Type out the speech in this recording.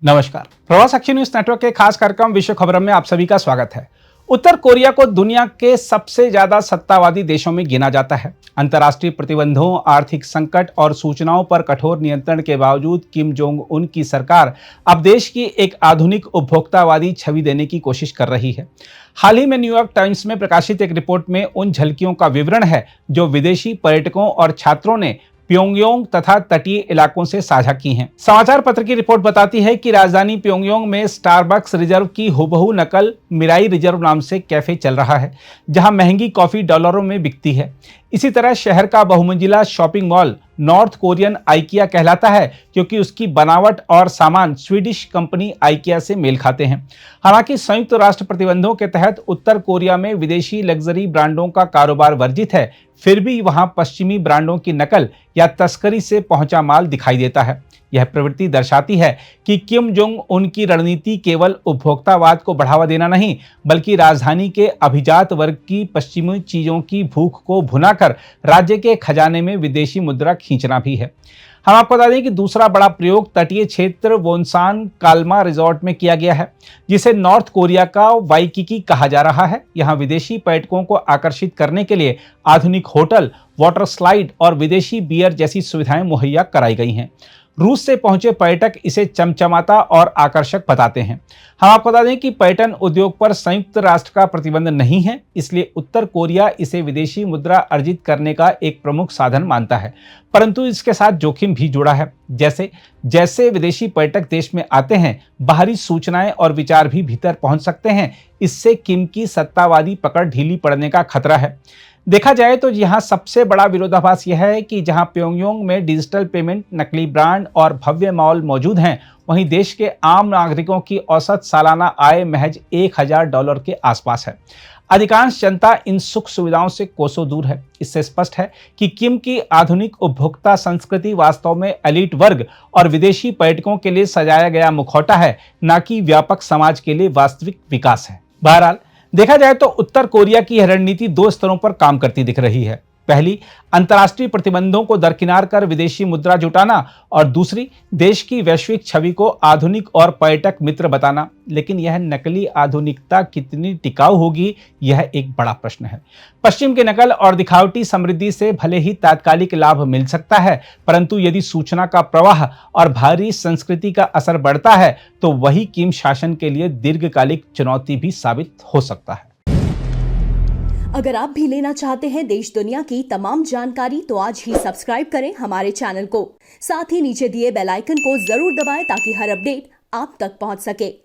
नमस्कार। प्रवास Akshay news network के खास कार्यक्रम विश्व खबरों में आप सभी का स्वागत है। उत्तर कोरिया को दुनिया के सबसे ज्यादा सत्तावादी देशों में गिना जाता है। अंतर्राष्ट्रीय प्रतिबंधों, आर्थिक संकट और सूचनाओं पर कठोर नियंत्रण के बावजूद किम जोंग उन की सरकार अब देश की एक आधुनिक उपभोक्तावादी छवि देने की कोशिश कर रही है। हाल ही में न्यूयॉर्क टाइम्स में प्रकाशित एक रिपोर्ट में उन झलकियों का विवरण है जो विदेशी पर्यटकों और छात्रों ने प्योंगयांग तथा तटीय इलाकों से साझा की हैं। समाचार पत्र की रिपोर्ट बताती है कि राजधानी प्योंगयांग में स्टारबक्स रिजर्व की हुबहू नकल मिराई रिजर्व नाम से कैफे चल रहा है, जहां महंगी कॉफी डॉलरों में बिकती है। इसी तरह शहर का बहुमंजिला shopping mall north Korean IKEA कहलाता है, क्योंकि उसकी बनावट और सामान स्वीडिश कंपनी आइकिया से मेल खाते हैं। हालांकि संयुक्त राष्ट्र प्रतिबंधों के तहत उत्तर कोरिया में विदेशी लग्जरी ब्रांडों का कारोबार वर्जित है, फिर भी वहां पश्चिमी ब्रांडों की नकल या तस्करी से पहुंचा माल दिखाई देता है। यह प्रवृत्ति दर्शाती है कि किम जोंग उन की रणनीति केवल उपभोक्तावाद को बढ़ावा देना नहीं, बल्कि राजधानी के अभिजात वर्ग की पश्चिमी चीजों की भूख को भुनाकर राज्य के खजाने में विदेशी मुद्रा खींचना भी है। हम आपको बता दें कि दूसरा बड़ा प्रयोग तटीय क्षेत्र वोनसान काल्मा रिजॉर्ट में किया गया है, जिसे नॉर्थ कोरिया का वाइकिकी कहा जा रहा है। यहाँ विदेशी पर्यटकों को आकर्षित करने के लिए आधुनिक होटल, वाटर स्लाइड और विदेशी बियर जैसी सुविधाएं मुहैया कराई गई हैं। रूस से पहुंचे पर्यटक इसे चमचमाता और आकर्षक बताते हैं। हम आपको बता दें कि पर्यटन उद्योग पर संयुक्त राष्ट्र का प्रतिबंध नहीं है, इसलिए उत्तर कोरिया इसे विदेशी मुद्रा अर्जित करने का एक प्रमुख साधन मानता है। परंतु इसके साथ जोखिम भी जुड़ा है। जैसे जैसे विदेशी पर्यटक देश में आते हैं, बाहरी सूचनाएं और विचार भी भीतर पहुंच सकते हैं। इससे किम की सत्तावादी पकड़ ढीली पड़ने का खतरा है। देखा जाए तो यहाँ सबसे बड़ा विरोधाभास यह है कि जहाँ प्योंगयांग में डिजिटल पेमेंट, नकली ब्रांड और भव्य मॉल मौजूद हैं, वहीं देश के आम नागरिकों की औसत सालाना आय महज $1000 के आसपास है। अधिकांश जनता इन सुख सुविधाओं से कोसों दूर है। इससे स्पष्ट है कि किम की आधुनिक उपभोक्ता संस्कृति वास्तव में एलीट वर्ग और विदेशी पर्यटकों के लिए सजाया गया मुखौटा है, न कि व्यापक समाज के लिए वास्तविक विकास है। बहरहाल देखा जाए तो उत्तर कोरिया की यह रणनीति दो स्तरों पर काम करती दिख रही है। पहली, अंतर्राष्ट्रीय प्रतिबंधों को दरकिनार कर विदेशी मुद्रा जुटाना, और दूसरी, देश की वैश्विक छवि को आधुनिक और पर्यटक मित्र बताना। लेकिन यह नकली आधुनिकता कितनी टिकाऊ होगी, यह एक बड़ा प्रश्न है। पश्चिम की नकल और दिखावटी समृद्धि से भले ही तात्कालिक लाभ मिल सकता है, परंतु यदि सूचना का प्रवाह और भारी संस्कृति का असर बढ़ता है, तो वही किम शासन के लिए दीर्घकालिक चुनौती भी साबित हो सकता है। अगर आप भी लेना चाहते हैं देश दुनिया की तमाम जानकारी, तो आज ही सब्सक्राइब करें हमारे चैनल को। साथ ही नीचे दिए बेल आइकन को जरूर दबाएं ताकि हर अपडेट आप तक पहुंच सके।